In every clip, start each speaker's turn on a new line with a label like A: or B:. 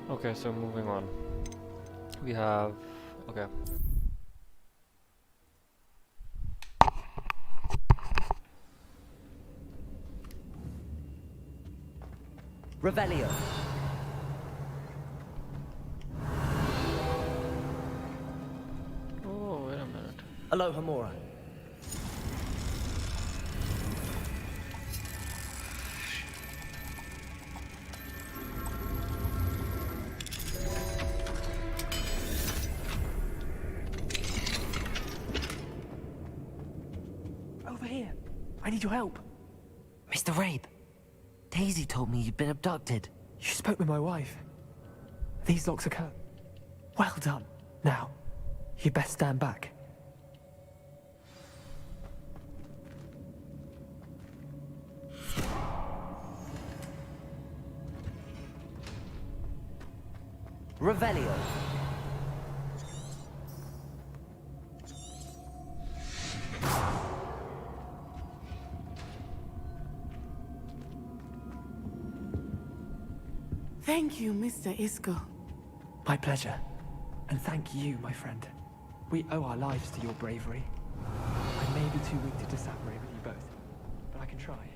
A: Okay, so moving on. We have... okay.
B: Revelio.
A: Oh, wait a minute.
B: Aloha Mora.
C: Over here. I need your help.
B: Mr. Rabe, Daisy told me you'd been abducted.
C: You spoke with my wife. These locks are cut. Well done. Now, you best stand back.
B: Revelio.
D: Thank you, Mr. Isco.
C: My pleasure. And thank you, my friend. We owe our lives to your bravery. I may be too weak to disapparate with you both, but I can try.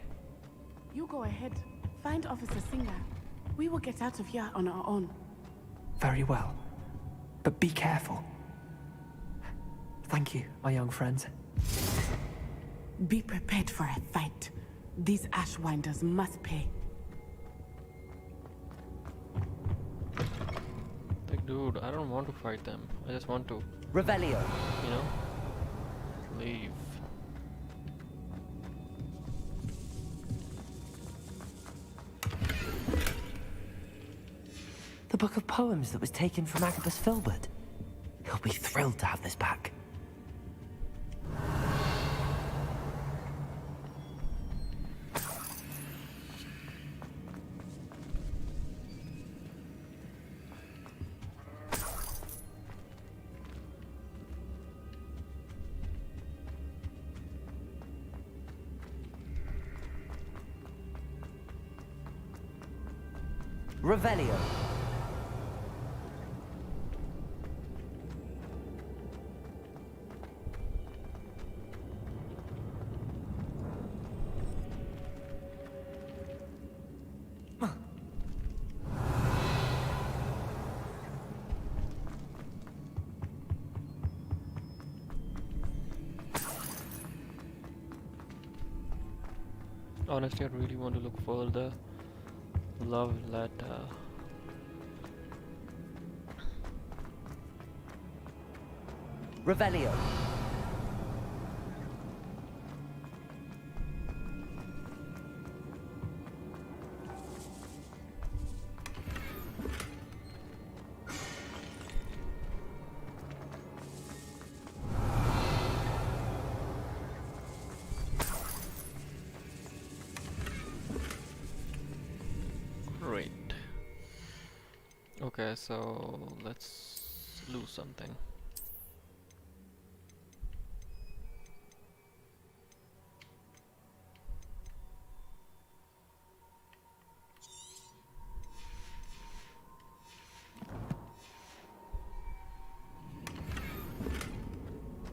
D: You go ahead. Find Officer Singer. We will get out of here on our own.
C: Very well. But be careful. Thank you, my young friends.
D: Be prepared for a fight. These Ashwinders must pay.
A: Like, dude, I don't want to fight them. I just want to,
B: Revelio.
A: you know, leave.
B: The book of poems that was taken from Agabus Filbert. He'll be thrilled to have this back. Revelio.
A: Honestly, I really want to look for the love letter.
B: Revelio.
A: Great. Okay, so let's lose something.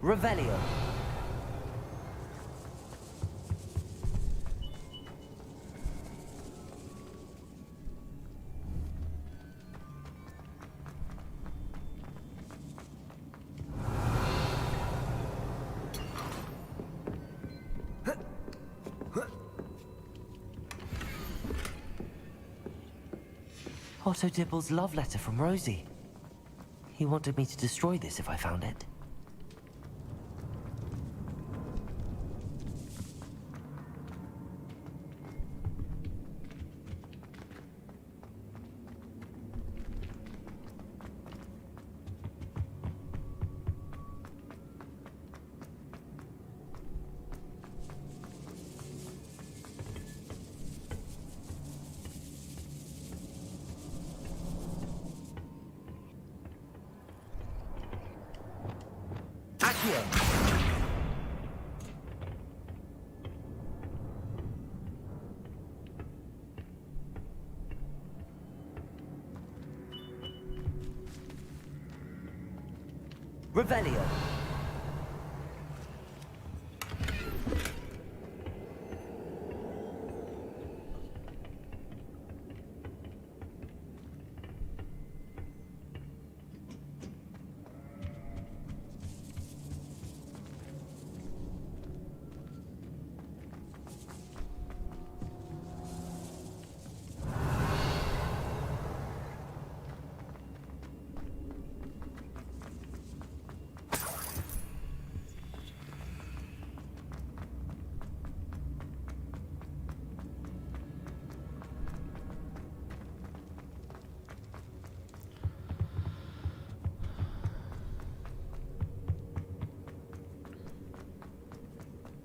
B: Revelio. Otto Dibble's love letter from Rosie. He wanted me to destroy this if I found it. here. Revelio.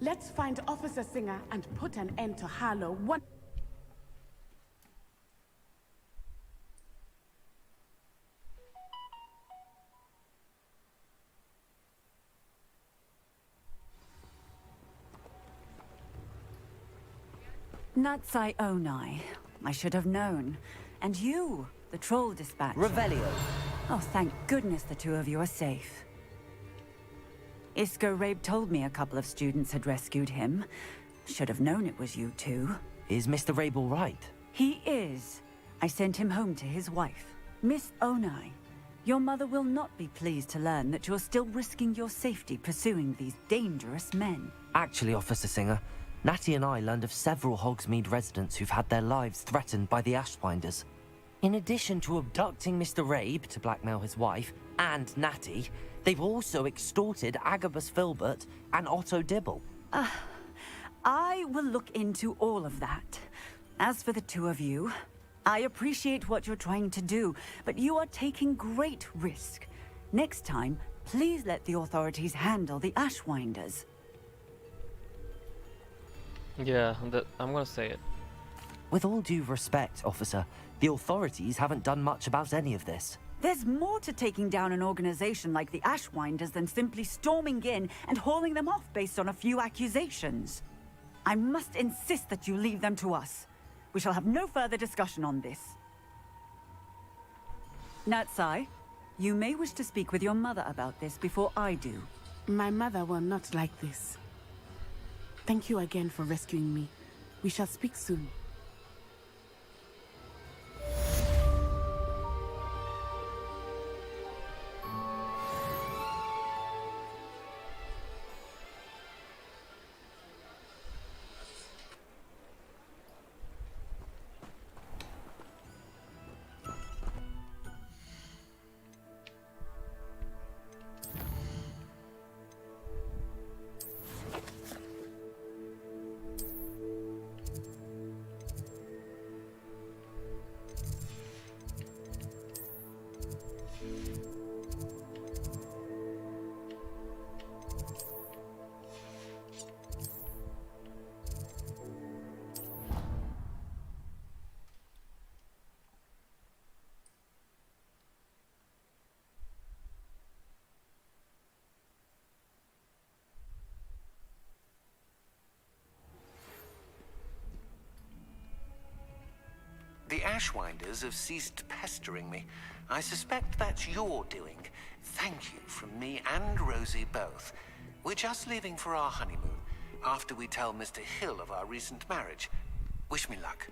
D: Let's find Officer Singer and put an end to Harlow one.
E: Natsai Onai. I should have known. And you, the troll dispatcher.
B: Revelio.
E: Oh, thank goodness the two of you are safe. Isco Rabe told me a couple of students had rescued him. Should have known it was you two.
B: Is Mr. Rabe all right?
E: He is. I sent him home to his wife. Miss Onai, your mother will not be pleased to learn that you're still risking your safety pursuing these dangerous men.
B: Actually, Officer Singer, Natty and I learned of several Hogsmeade residents who've had their lives threatened by the Ashwinders. In addition to abducting Mr. Rabe to blackmail his wife and Natty, they've also extorted Agabus Filbert and Otto Dibble.
E: I will look into all of that. As for the two of you, I appreciate what you're trying to do, but you are taking great risk. Next time, please let the authorities handle the Ashwinders.
A: Yeah, I'm gonna say it.
B: With all due respect, officer, the authorities haven't done much about any of this.
E: There's more to taking down an organization like the Ashwinders than simply storming in and hauling them off based on a few accusations. I must insist that you leave them to us. We shall have no further discussion on this. Natsai, you may wish to speak with your mother about this before I do.
D: My mother will not like this. Thank you again for rescuing me. We shall speak soon.
F: The Ashwinders have ceased pestering me. I suspect that's your doing. Thank you from me and Rosie both. We're just leaving for our honeymoon, after we tell Mr. Hill of our recent marriage. Wish me luck.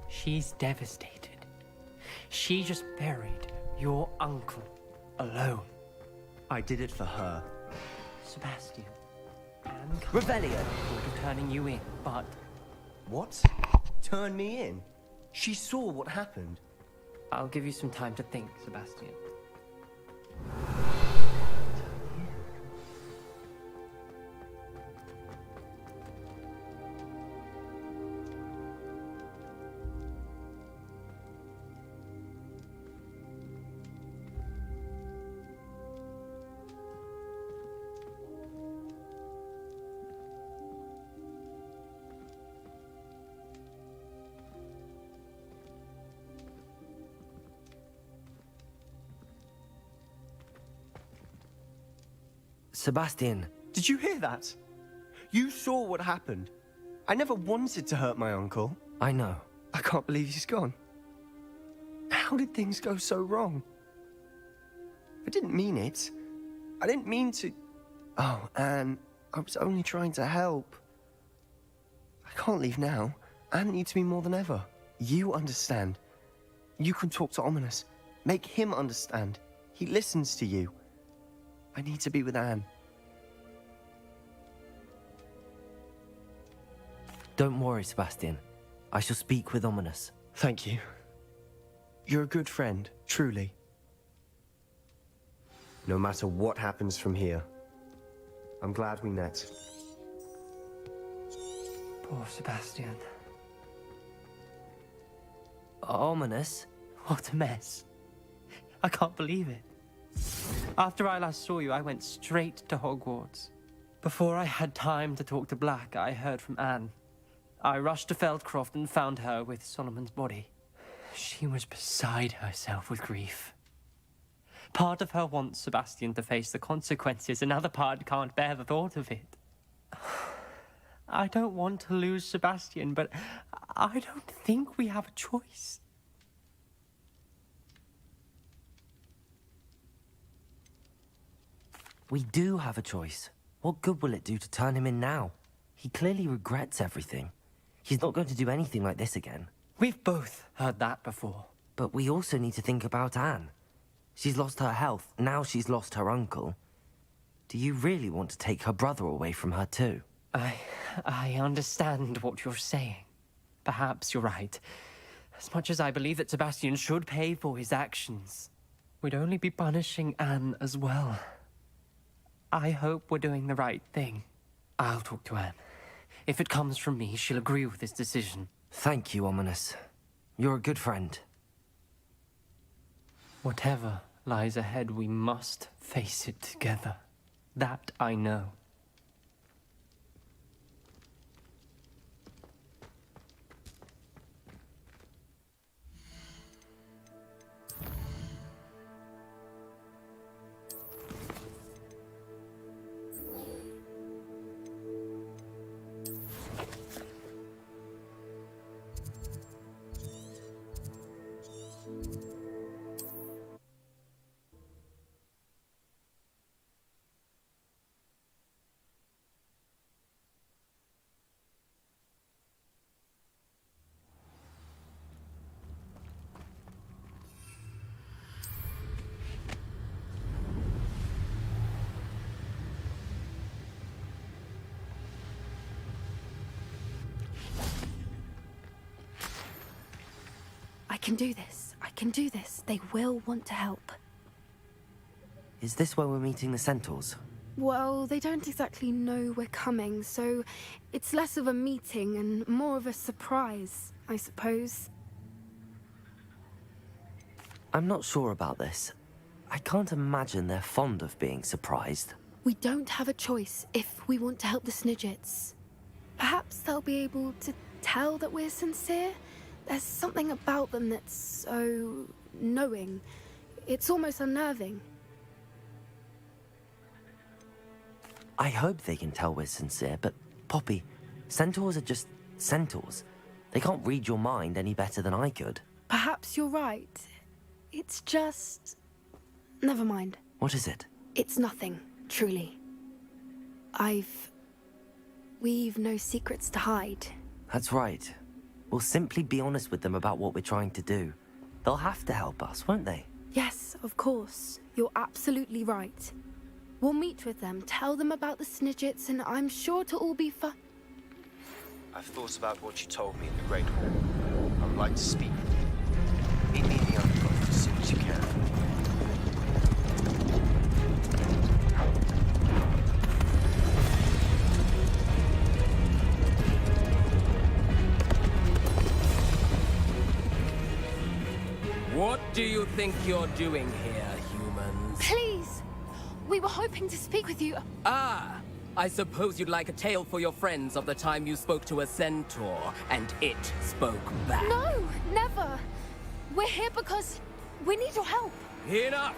C: She's devastated. She just buried your uncle alone.
G: I did it for her.
C: Sebastian and Carl
B: Revelio.
C: thought of turning you in, but
G: What? Turn me in? She saw what happened.
C: I'll give you some time to think, Sebastian.
B: Sebastian.
G: Did you hear that? You saw what happened. I never wanted to hurt my uncle.
B: I know.
G: I can't believe he's gone. How did things go so wrong? I didn't mean it. I didn't mean to... Oh, Anne, I was only trying to help. I can't leave now. Anne needs me more than ever. You understand. You can talk to Ominous. Make him understand. He listens to you. I need to be with Anne.
B: Don't worry, Sebastian. I shall speak with Ominous.
G: Thank you. You're a good friend, truly. No matter what happens from here, I'm glad we met.
C: Poor Sebastian.
B: Ominous?
C: What a mess. I can't believe it. After I last saw you, I went straight to Hogwarts. Before I had time to talk to Black, I heard from Anne. I rushed to Feldcroft and found her with Solomon's body. She was beside herself with grief. Part of her wants Sebastian to face the consequences, another part can't bear the thought of it. I don't want to lose Sebastian, but I don't think we have a choice.
B: We do have a choice. What good will it do to turn him in now? He clearly regrets everything. He's not going to do anything like this again.
C: We've both heard that before.
B: But we also need to think about Anne. She's lost her health, now she's lost her uncle. Do you really want to take her brother away from her too?
C: I understand what you're saying. Perhaps you're right. As much as I believe that Sebastian should pay for his actions, we'd only be punishing Anne as well. I hope we're doing the right thing. I'll talk to Anne. If it comes from me, she'll agree with this decision.
B: Thank you, Ominous. You're a good friend.
C: Whatever lies ahead, we must face it together. That I know.
H: I can do this. I can do this. They will want to help.
B: Is this where we're meeting the Centaurs?
H: Well, they don't exactly know we're coming, so it's less of a meeting and more of a surprise, I suppose.
B: I'm not sure about this. I can't imagine they're fond of being surprised.
H: We don't have a choice if we want to help the Snidgets. Perhaps they'll be able to tell that we're sincere. There's something about them that's so knowing. It's almost unnerving.
B: I hope they can tell we're sincere, but Poppy, Centaurs are just Centaurs. They can't read your mind any better than I could.
H: Perhaps you're right. It's just... Never mind.
B: What is it?
H: It's nothing, truly. We've no secrets to hide.
B: That's right. We'll simply be honest with them about what we're trying to do. They'll have to help us, won't they?
H: Yes, of course. You're absolutely right. We'll meet with them, tell them about the Snidgets, and I'm sure it'll all be fun.
G: I've thought about what you told me in the Great Hall. I would like to speak with you. Meet me in the undergrowth as soon as you can.
I: What do you think you're doing here, humans?
H: Please! We were hoping to speak with you.
I: Ah! I suppose you'd like a tale for your friends of the time you spoke to a centaur, and it spoke back.
H: No, never. We're here because we need your help.
I: Enough!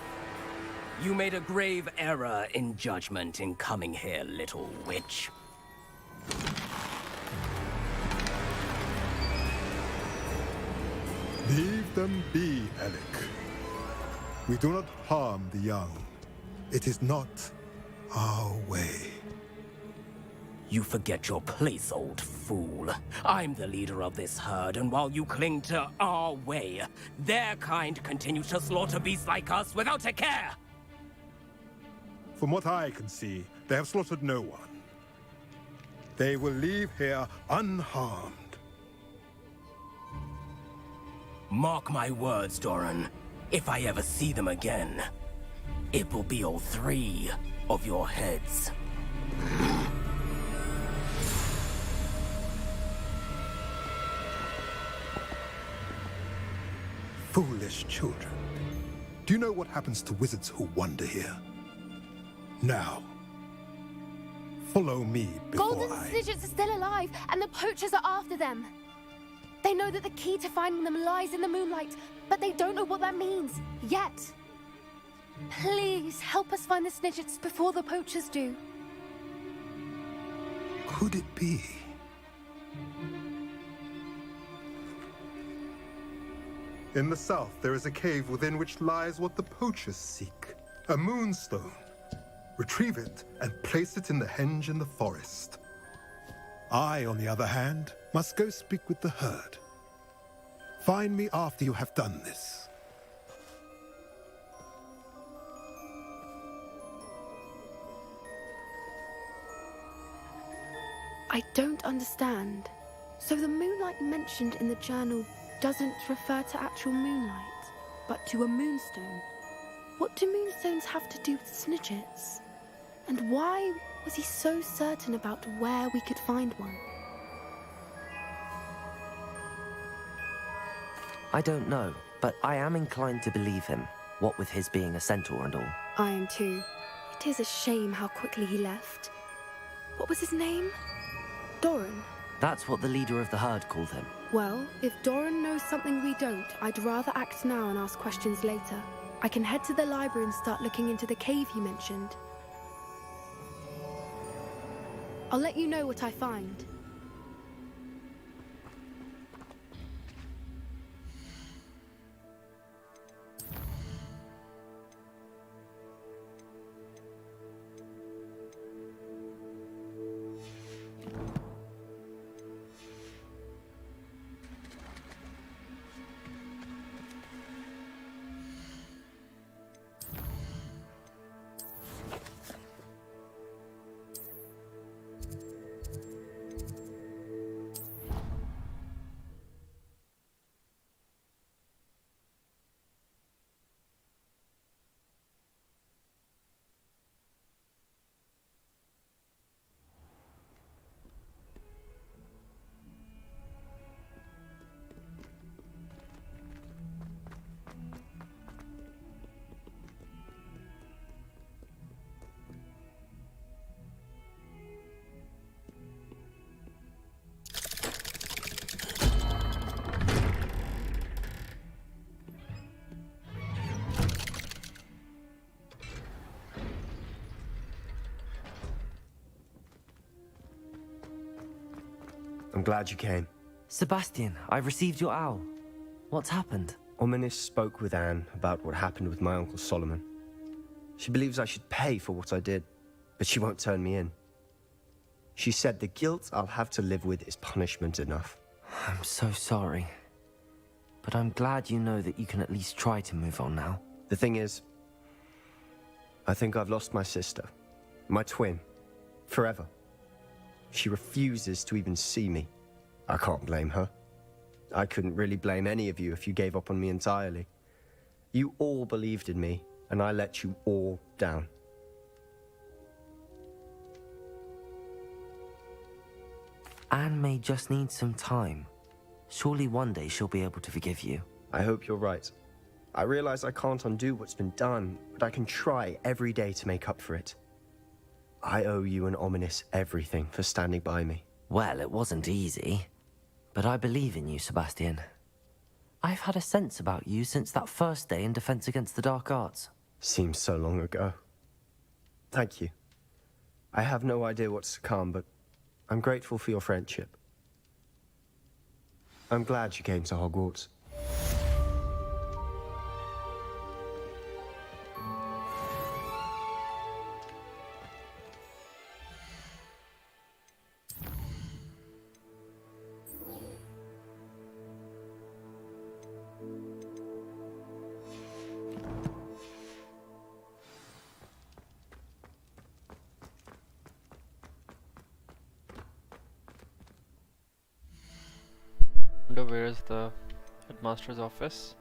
I: You made a grave error in judgment in coming here, little witch.
J: Leave them be, Alec. We do not harm the young. It is not our way.
I: You forget your place, old fool. I'm the leader of this herd, and while you cling to our way, their kind continue to slaughter beasts like us without a care!
J: From what I can see, they have slaughtered no one. They will leave here unharmed.
I: Mark my words, Doran. If I ever see them again, it will be all 3 of your heads.
J: Foolish children. Do you know what happens to wizards who wander here? Now, follow me before
H: Golden Snidgets are still alive, and the poachers are after them. They know that the key to finding them lies in the moonlight, but they don't know what that means, yet. Please, help us find the Snidgets before the poachers do.
J: Could it be? In the south, there is a cave within which lies what the poachers seek. A moonstone. Retrieve it and place it in the henge in the forest. I, on the other hand, must go speak with the herd. Find me after you have done this.
H: I don't understand. So the moonlight mentioned in the journal doesn't refer to actual moonlight, but to a moonstone. What do moonstones have to do with Snidgets? And why was he so certain about where we could find one?
B: I don't know, but I am inclined to believe him, what with his being a centaur and all.
H: I am too. It is a shame how quickly he left. What was his name? Doran?
B: That's what the leader of the herd called him.
H: Well, if Doran knows something we don't, I'd rather act now and ask questions later. I can head to the library and start looking into the cave you mentioned. I'll let you know what I find.
G: I'm glad you came.
B: Sebastian, I received your owl. What's happened?
G: Ominis spoke with Anne about what happened with my Uncle Solomon. She believes I should pay for what I did, but she won't turn me in. She said the guilt I'll have to live with is punishment enough.
B: I'm so sorry. But I'm glad you know that you can at least try to move on now.
G: The thing is, I think I've lost my sister, my twin, forever. She refuses to even see me. I can't blame her. I couldn't really blame any of you if you gave up on me entirely. You all believed in me, and I let you all down.
B: Anne may just need some time. Surely one day she'll be able to forgive you.
G: I hope you're right. I realize I can't undo what's been done, but I can try every day to make up for it. I owe you and Ominis everything for standing by me.
B: Well, it wasn't easy. But I believe in you, Sebastian. I've had a sense about you since that first day in Defense Against the Dark Arts.
G: Seems so long ago. Thank you. I have no idea what's to come, but I'm grateful for your friendship. I'm glad you came to Hogwarts.
A: Wonder where is the headmaster's office?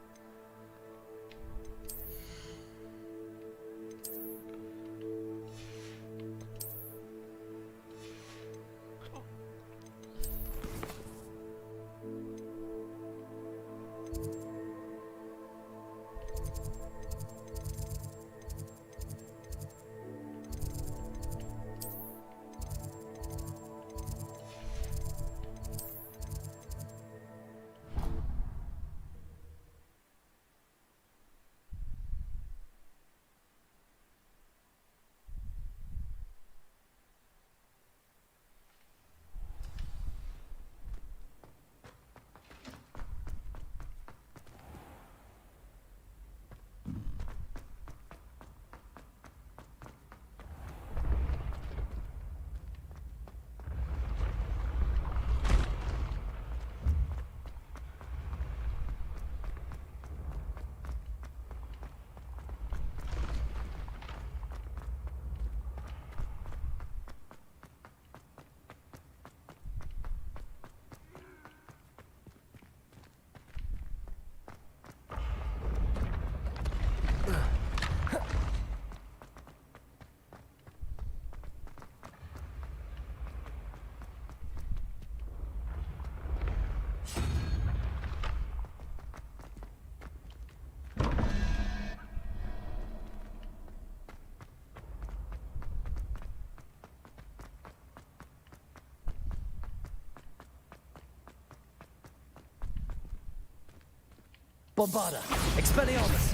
B: Bombarda! Expelliarmus!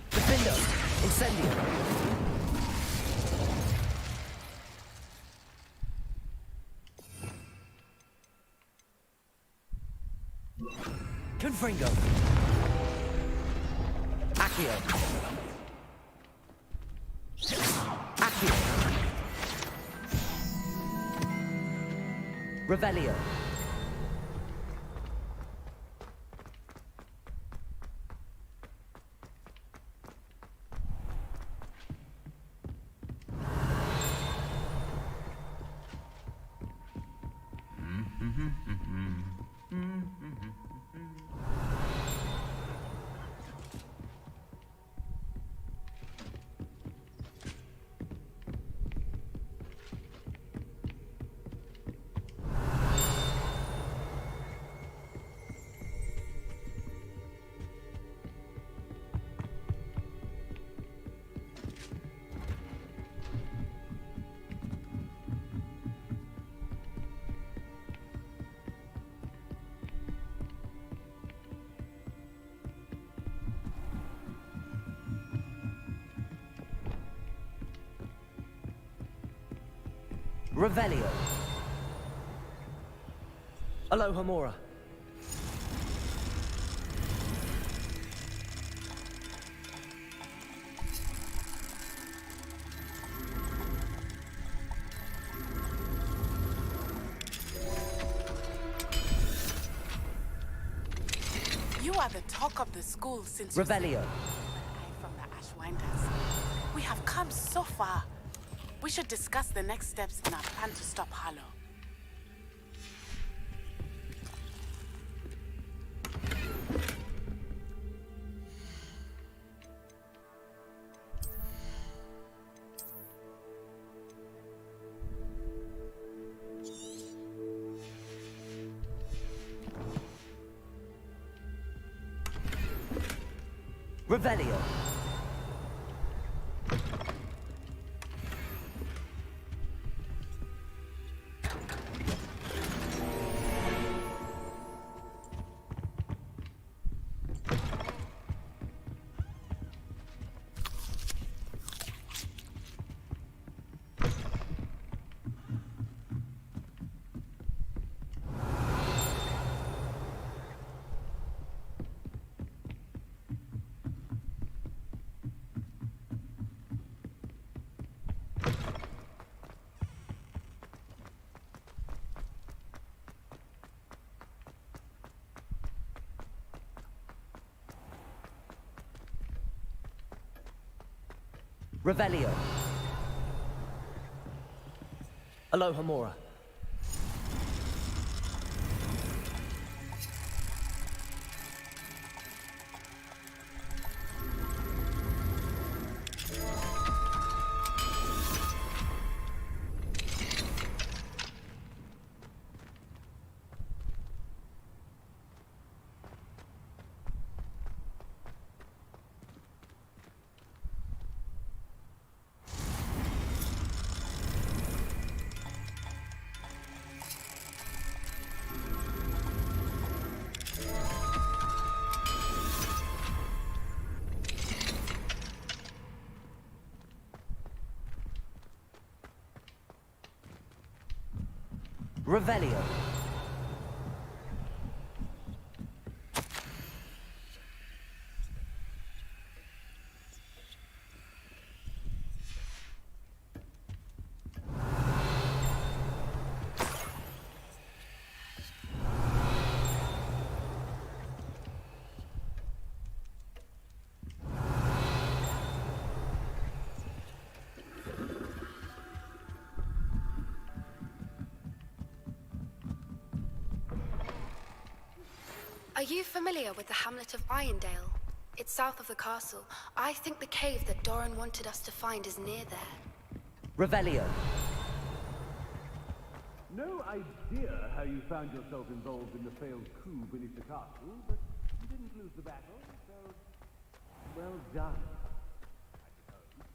B: Defendo! Incendio! Confringo! Accio! Accio! Revelio! Revelio. Alohomora.
D: You are the talk of the school since
B: Revelio.
D: from the Ashwinders. We have come so far. We should discuss the next steps in our plan to stop Harlow.
B: Revelio. Revelio. Aloha Mora. Revelio.
H: Are you familiar with the hamlet of Irondale? It's south of the castle. I think the cave that Doran wanted us to find is near there.
B: Revelio.
K: No idea how you found yourself involved in the failed coup beneath the castle, but you didn't lose the battle, so well done, I suppose.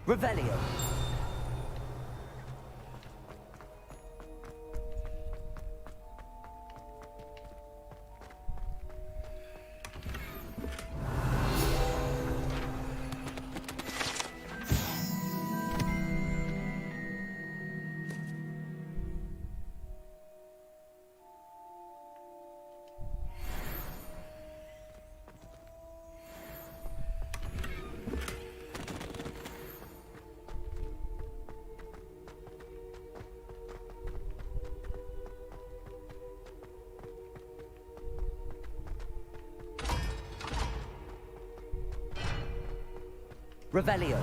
B: Revelio. Revelio.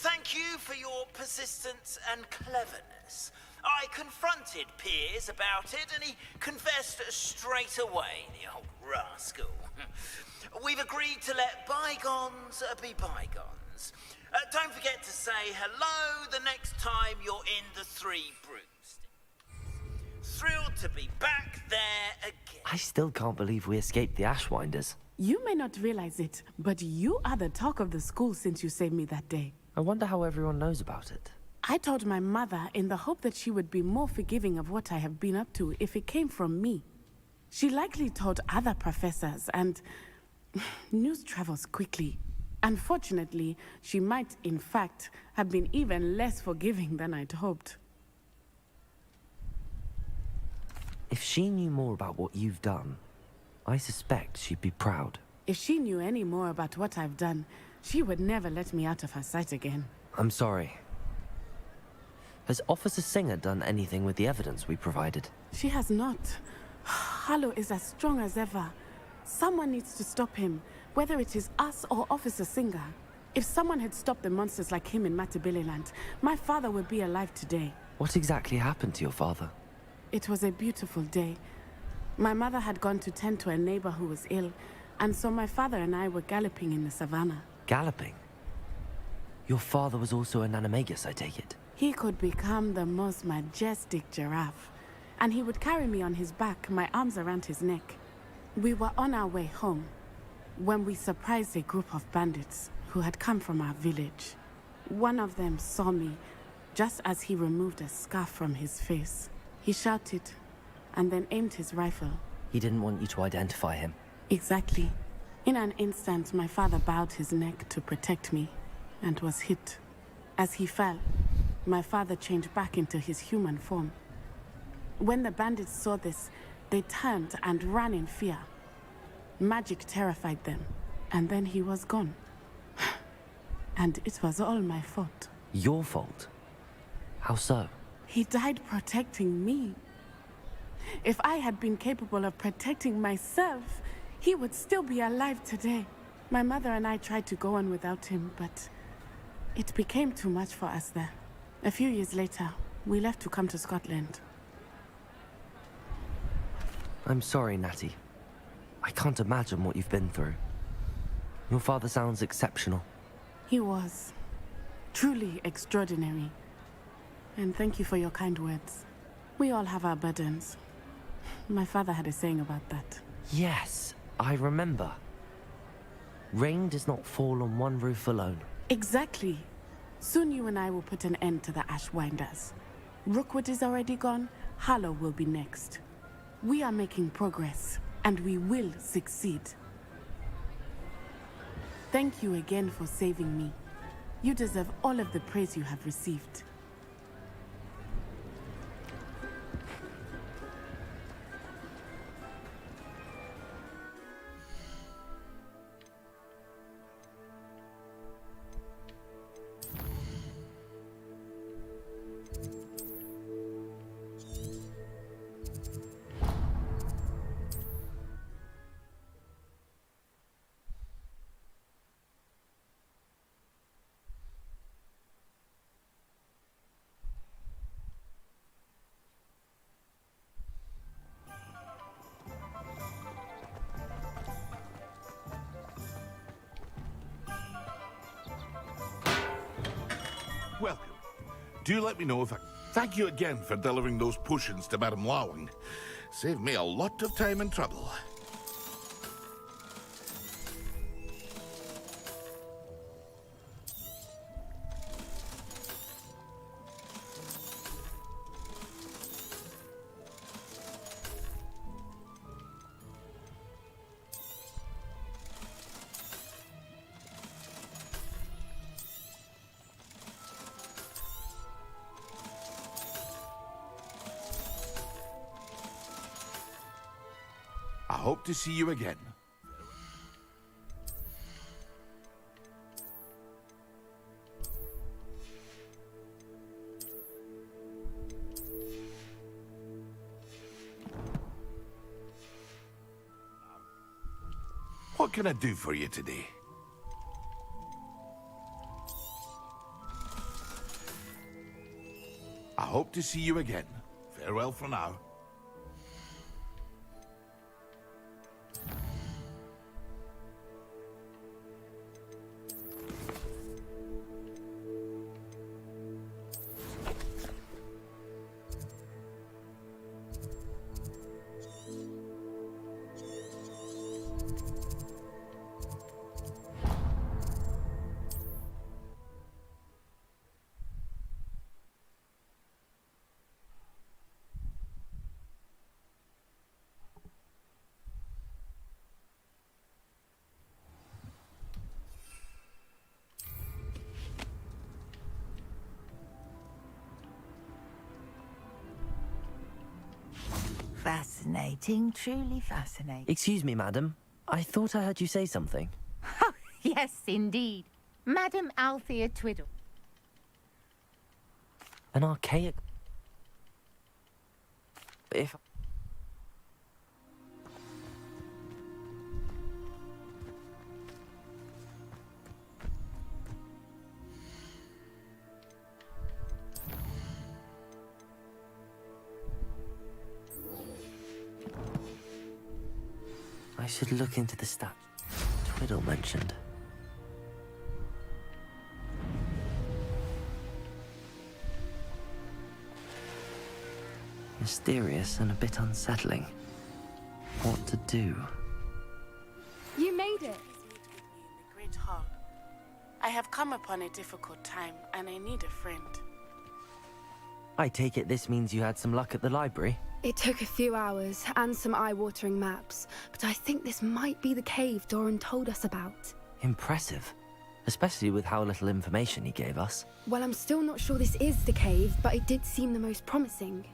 L: Thank you for your persistence and cleverness. I confronted Piers about it, and he confessed straight away, the old rascal. We've agreed to let bygones be bygones. Don't forget to say hello the next time you're in the Three Broomsticks. Thrilled to be back there again.
B: I still can't believe we escaped the Ashwinders.
M: You may not realize it, but you are the talk of the school since you saved me that day.
B: I wonder how everyone knows about it.
M: I told my mother in the hope that she would be more forgiving of what I have been up to if it came from me. She likely told other professors, and news travels quickly. Unfortunately, she might, in fact, have been even less forgiving than I'd hoped.
B: If she knew more about what you've done, I suspect she'd be proud.
M: If she knew any more about what I've done, she would never let me out of her sight again.
B: I'm sorry. Has Officer Singer done anything with the evidence we provided?
M: She has not. Harlow is as strong as ever. Someone needs to stop him, whether it is us or Officer Singer. If someone had stopped the monsters like him in Matabeleland, my father would be alive today.
B: What exactly happened to your father?
M: It was a beautiful day. My mother had gone to tend to a neighbor who was ill, and so my father and I were galloping in the savannah.
B: Galloping? Your father was also an animagus, I take it?
M: He could become the most majestic giraffe, and he would carry me on his back, my arms around his neck. We were on our way home when we surprised a group of bandits who had come from our village. One of them saw me just as he removed a scarf from his face. He shouted and then aimed his rifle.
B: He didn't want you to identify him.
M: Exactly. In an instant, my father bowed his neck to protect me and was hit. As he fell, my father changed back into his human form. When the bandits saw this, they turned and ran in fear. Magic terrified them, and then he was gone. And it was all my fault.
B: Your fault? How so?
M: He died protecting me. If I had been capable of protecting myself, he would still be alive today. My mother and I tried to go on without him, but it became too much for us there. A few years later, we left to come to Scotland.
B: I'm sorry, Natty. I can't imagine what you've been through. Your father sounds exceptional.
M: He was truly extraordinary. And thank you for your kind words. We all have our burdens. My father had a saying about that.
B: Yes, I remember. Rain does not fall on one roof alone.
M: Exactly. Soon you and I will put an end to the Ashwinders. Rookwood is already gone. Harlow will be next. We are making progress, and we will succeed. Thank you again for saving me. You deserve all of the praise you have received.
N: Welcome. Do let me know if I... Thank you again for delivering those potions to Madame Lawing. Saved me a lot of time and trouble. I hope to see you again. What can I do for you today? I hope to see you again. Farewell for now.
O: Fascinating, truly fascinating.
B: Excuse me, madam. I thought I heard you say something.
O: Oh, yes, indeed. Madam Althea Twiddle.
B: An archaic... should look into the stat Twiddle mentioned. Mysterious and a bit unsettling. What to do?
H: You made it!
D: The Great Hall. I have come upon a difficult time, and I need a friend.
B: I take it this means you had some luck at the library?
H: It took a few hours and some eye-watering maps, but I think this might be the cave Doran told us about.
B: Impressive. Especially with how little information he gave us.
H: Well, I'm still not sure this is the cave, but it did seem the most promising.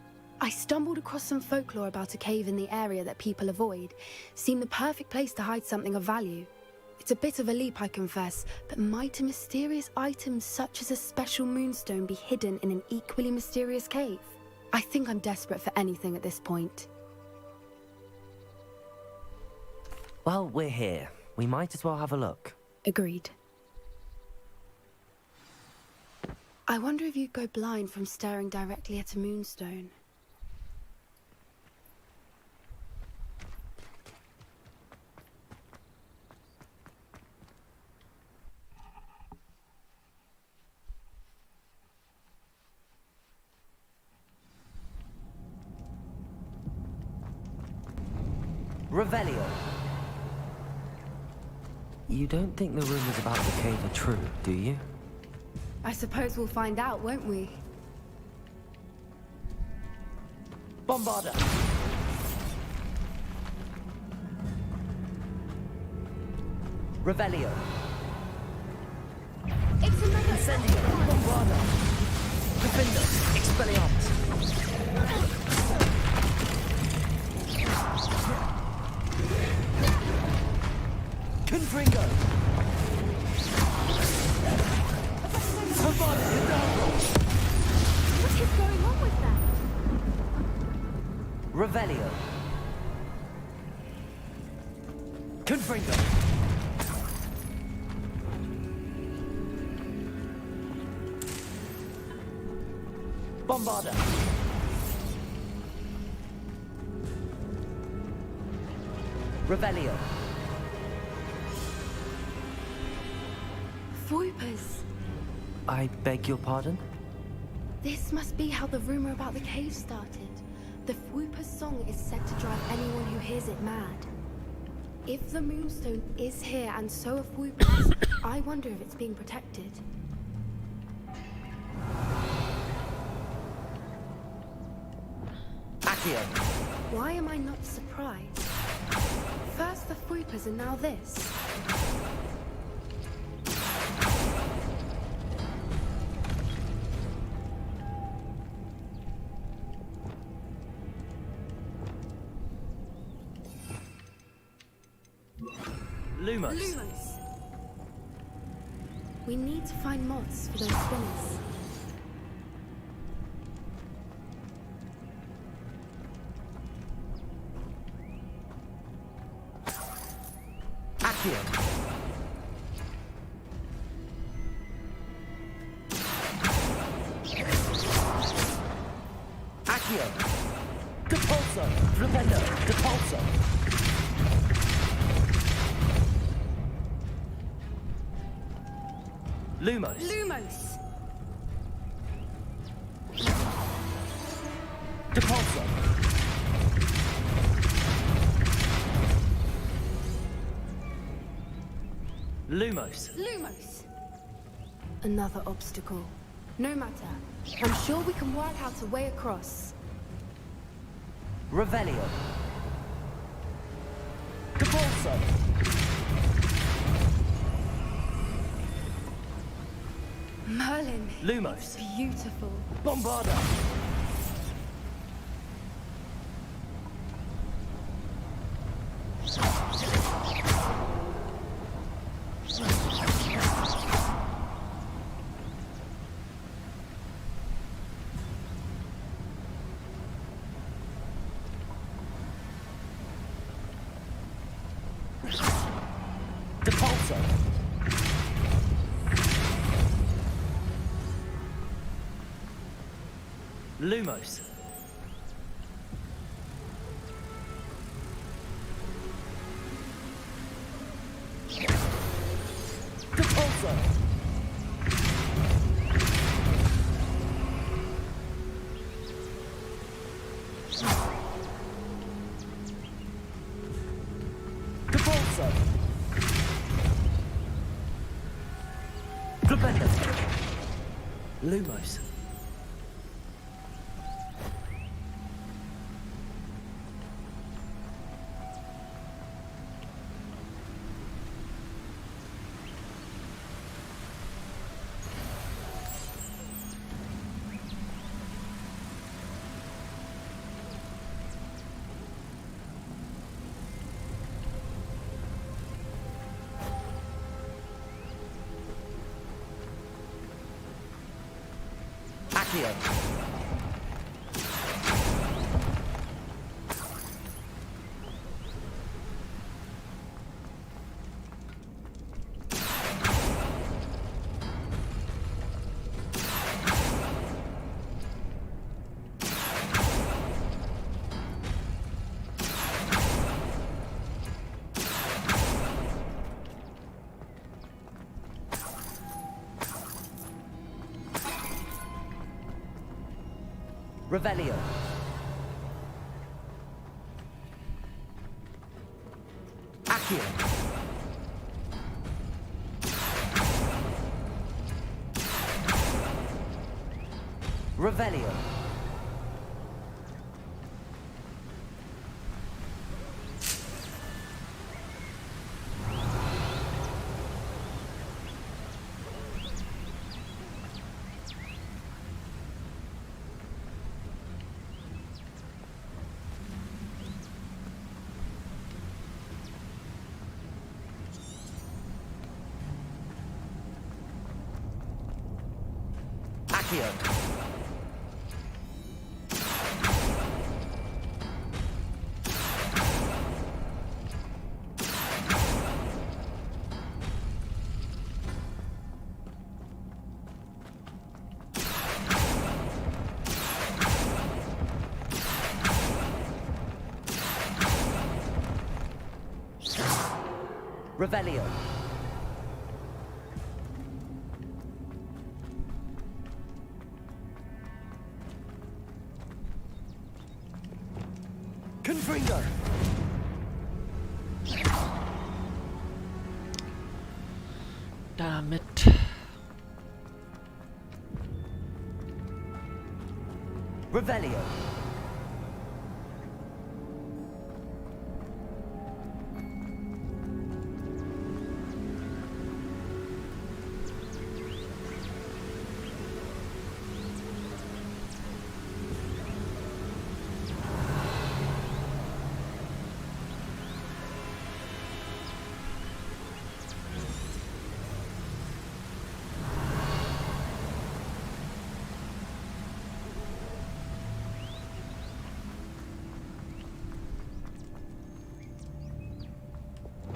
H: I stumbled across some folklore about a cave in the area that people avoid. Seemed the perfect place to hide something of value. It's a bit of a leap, I confess, but might a mysterious item such as a special moonstone be hidden in an equally mysterious cave? I think I'm desperate for anything at this point.
B: Well, we're here. We might as well have a look.
H: Agreed. I wonder if you'd go blind from staring directly at a moonstone.
B: Revelio. You don't think the rumors about the cave are true, do you?
H: I suppose we'll find out, won't we?
B: Bombarda! Revelio.
H: It's another...
B: Incendio. Bombarda. Defender. Expelliarmus. Confringo!
H: What is going on with that?
B: Revelio. Confringo! Bombarda! Revelio.
H: Voipers.
B: I beg your pardon?
H: This must be how the rumor about the cave started. The Fwooper's song is said to drive anyone who hears it mad. If the Moonstone is here and so are Fwoopers, I wonder if it's being protected.
B: Accio.
H: Why am I not surprised? First the Fwoopers and now this.
B: Lumos.
H: Lumos. We need to find moths for those spinners.
B: Accio. Accio. Depulso. Flipendo. Depulso. Lumos.
H: Lumos.
B: Depulso. Lumos.
H: Lumos. Another obstacle. No matter. I'm sure we can work out a way across.
B: Revelio. Depulso.
H: Merlin.
B: Lumos.
H: Beautiful.
B: Bombarda. Depulso. Lumos. Impulso. Flipendo. Lumos. Accio. Revelio. Accio. Revelio. Accio. Revelio. Confringo.
A: Damn it.
B: Revelio.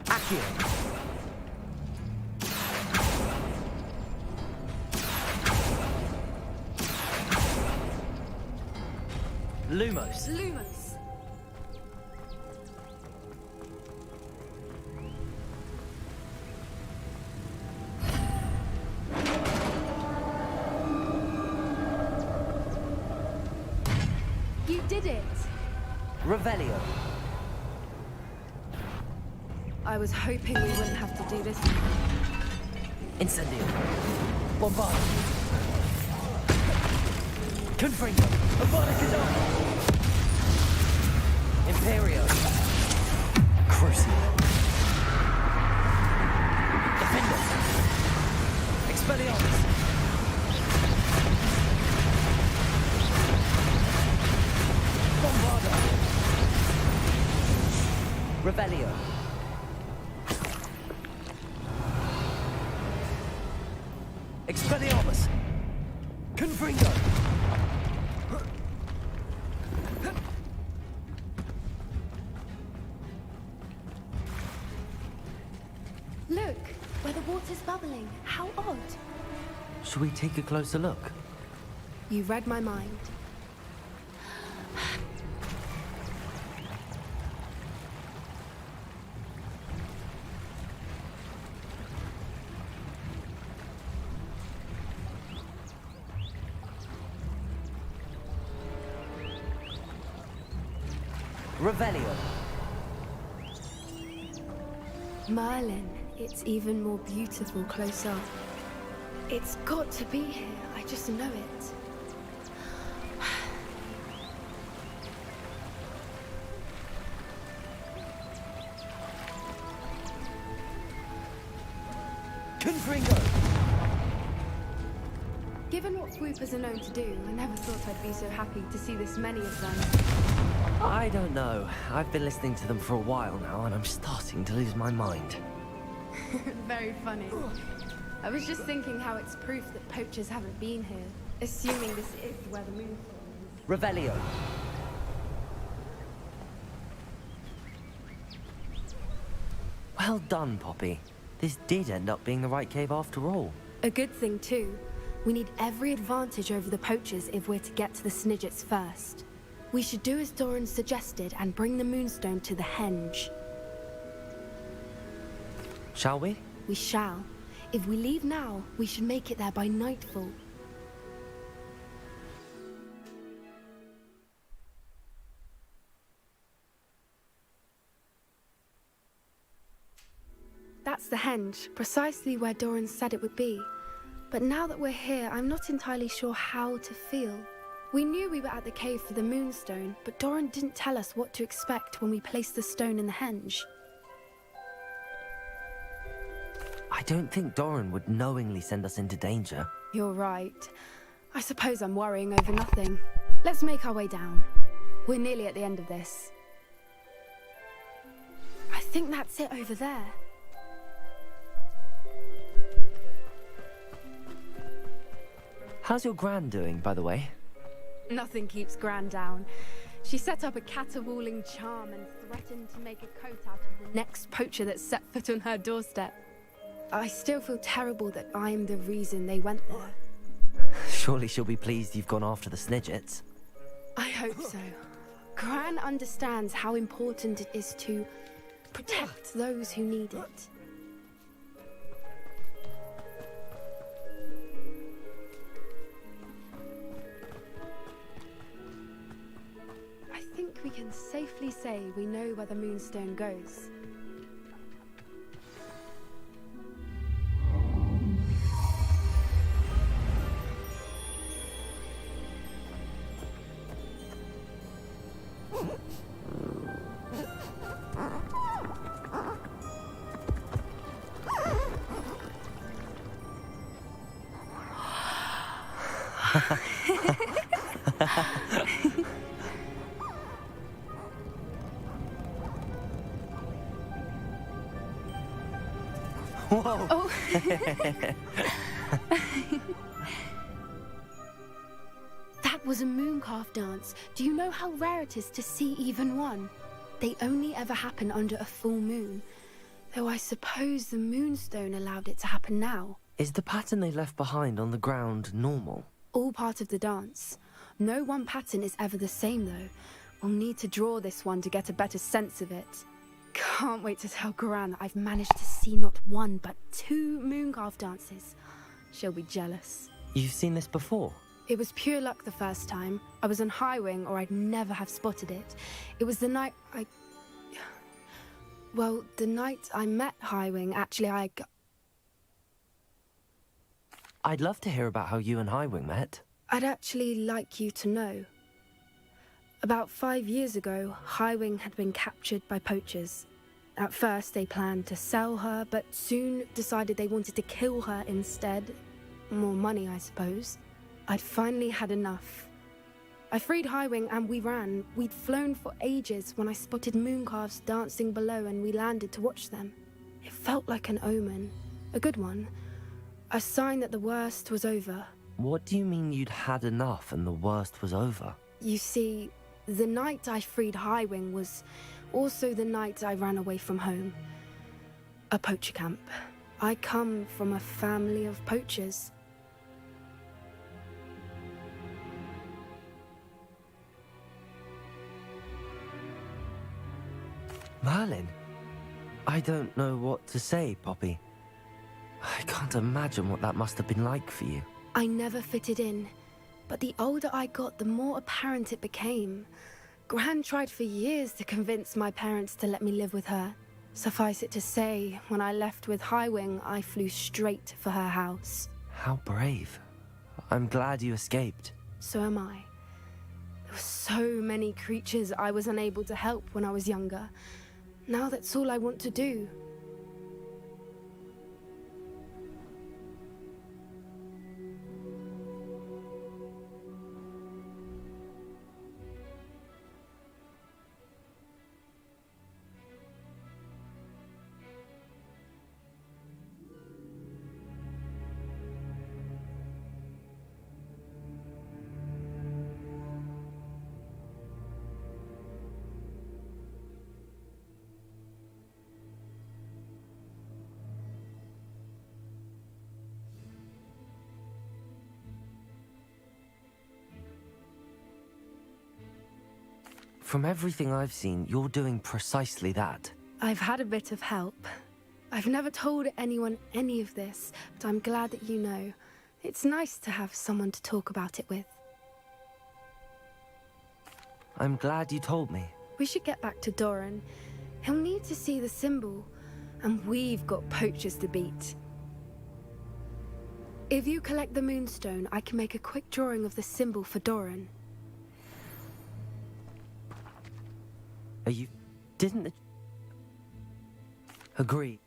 B: Accio. Lumos.
H: Lumos. You did it!
B: Revelio.
H: I was hoping we wouldn't have to do this.
B: Incendio. Bombard. Confringo. Avada Kedavra. Imperio. Crucio. Defender. Expelliarmus. Bombarda. Revelio. Expelliarmus! Confringo!
H: Look, where the water's bubbling. How odd.
B: Should we take a closer look?
H: You read my mind.
B: Revelio.
H: Merlin, it's even more beautiful close up. It's got to be here, I just know it.
B: Confringo!
H: Given what swoopers are known to do, I never thought I'd be so happy to see this many of them.
B: I don't know. I've been listening to them for a while now, and I'm starting to lose my mind.
H: Very funny. I was just thinking how it's proof that poachers haven't been here, assuming this is where the moonstone is.
B: Revelio. Well done, Poppy. This did end up being the right cave after all.
H: A good thing, too. We need every advantage over the poachers if we're to get to the Snidgets first. We should do as Doran suggested and bring the moonstone to the henge.
B: Shall we?
H: We shall. If we leave now, we should make it there by nightfall. That's the henge, precisely where Doran said it would be. But now that we're here, I'm not entirely sure how to feel. We knew we were at the cave for the moonstone, but Doran didn't tell us what to expect when we placed the stone in the henge.
B: I don't think Doran would knowingly send us into danger.
H: You're right. I suppose I'm worrying over nothing. Let's make our way down. We're nearly at the end of this. I think that's it over there.
B: How's your Gran doing, by the way?
H: Nothing keeps Gran down. She set up a caterwauling charm and threatened to make a coat out of the next poacher that set foot on her doorstep. I still feel terrible that I'm the reason they went there.
B: Surely she'll be pleased you've gone after the Snidgets.
H: I hope so. Gran understands how important it is to protect those who need it. I think we can safely say we know where the moonstone goes.
B: Whoa!
H: Oh. That was a mooncalf dance. Do you know how rare it is to see even one? They only ever happen under a full moon. Though I suppose the moonstone allowed it to happen now.
B: Is the pattern they left behind on the ground normal?
H: All part of the dance. No one pattern is ever the same, though. We'll need to draw this one to get a better sense of it. Can't wait to tell Gran that I've managed to see not one, but 2 mooncalf dances. She'll be jealous.
B: You've seen this before?
H: It was pure luck the first time. I was on Highwing, or I'd never have spotted it. It was the night Well, the night I met Highwing, actually,
B: I'd love to hear about how you and Highwing met.
H: I'd actually like you to know. About 5 years ago, Highwing had been captured by poachers. At first, they planned to sell her, but soon decided they wanted to kill her instead. More money, I suppose. I'd finally had enough. I freed Highwing and we ran. We'd flown for ages when I spotted mooncalves dancing below and we landed to watch them. It felt like an omen. A good one. A sign that the worst was over.
B: What do you mean you'd had enough and the worst was over?
H: You see, the night I freed Highwing was also the night I ran away from home. A poacher camp. I come from a family of poachers.
B: Merlin? I don't know what to say, Poppy. I can't imagine what that must have been like for you.
H: I never fitted in, but the older I got, the more apparent it became. Gran tried for years to convince my parents to let me live with her. Suffice it to say, when I left with Highwing, I flew straight for her house.
B: How brave. I'm glad you escaped.
H: So am I. There were so many creatures I was unable to help when I was younger. Now that's all I want to do.
B: From everything I've seen, you're doing precisely that.
H: I've had a bit of help. I've never told anyone any of this, but I'm glad that you know. It's nice to have someone to talk about it with.
B: I'm glad you told me.
H: We should get back to Doran. He'll need to see the symbol, and we've got poachers to beat. If you collect the Moonstone, I can make a quick drawing of the symbol for Doran.
B: You didn't agree.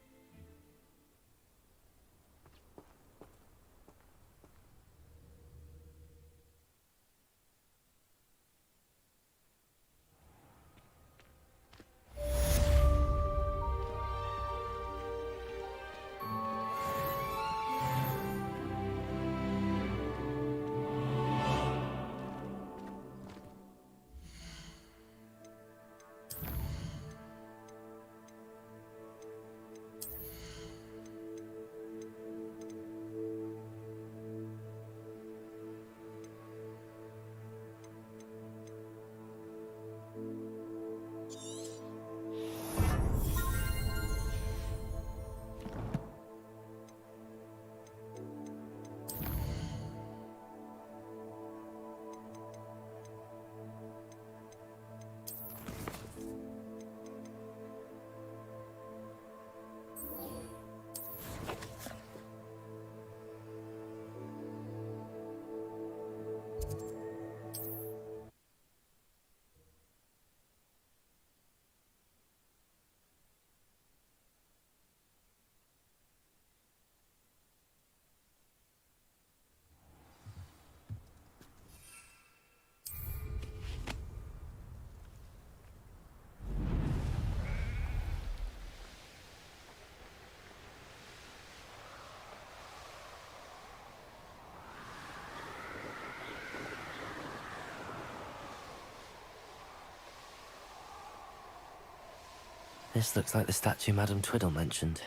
B: This looks like the statue Madame Twiddle mentioned.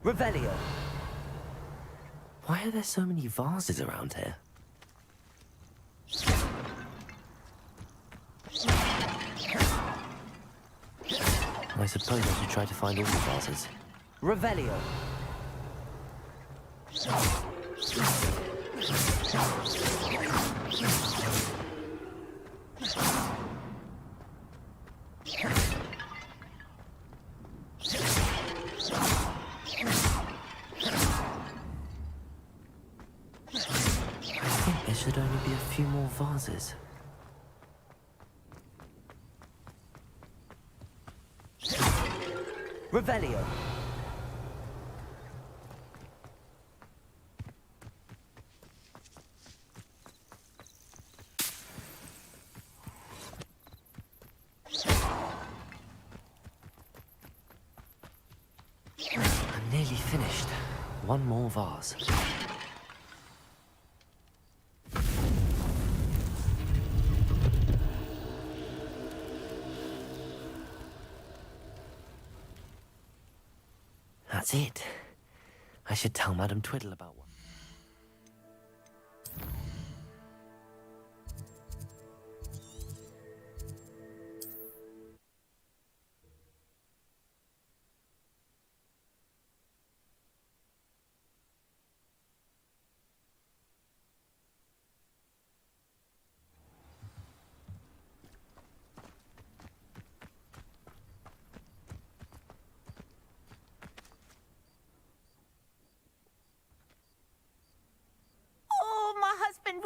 B: Revelio! Why are there so many vases around here? I suppose I should try to find all the vases. Revelio! I think there should only be a few more vases. Revelio! I'm nearly finished. One more vase. That's it. I should tell Madame Twiddle about one.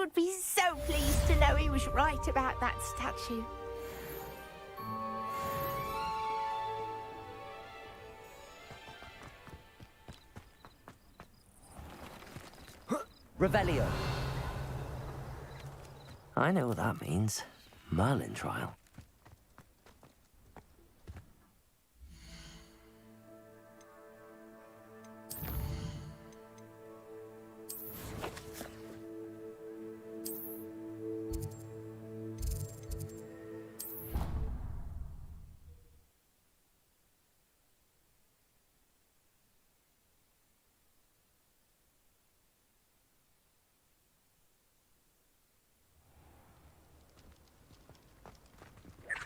O: would be so pleased to know he was right about that statue.
B: Revelio. I know what that means. Merlin trial.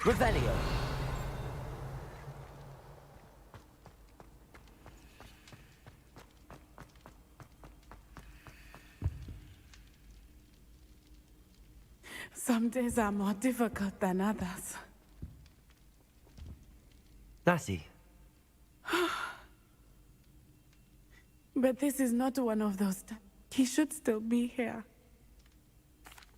B: Revelio.
M: Some days are more difficult than others.
B: Natty.
M: But this is not one of those times. He should still be here.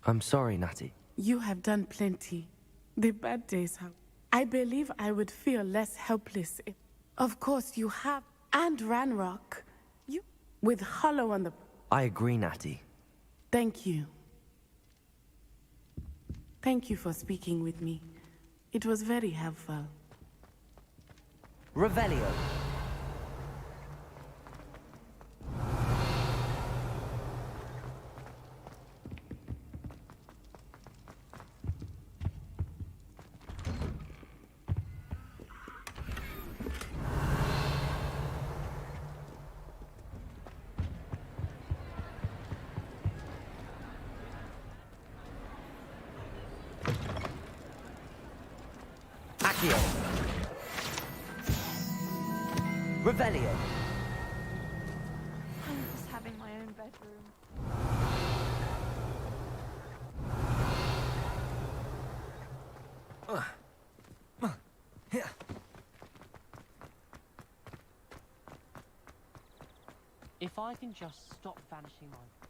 B: I'm sorry, Natty.
M: You have done plenty. The bad days have. I believe I would feel less helpless if... Of course, you have. And Ranrock. You... With Hollow on the...
B: I agree, Natty.
M: Thank you. Thank you for speaking with me. It was very helpful.
B: Revelio. Accio. Revelio.
H: I'm just having my own bedroom.
C: If I can just stop vanishing my...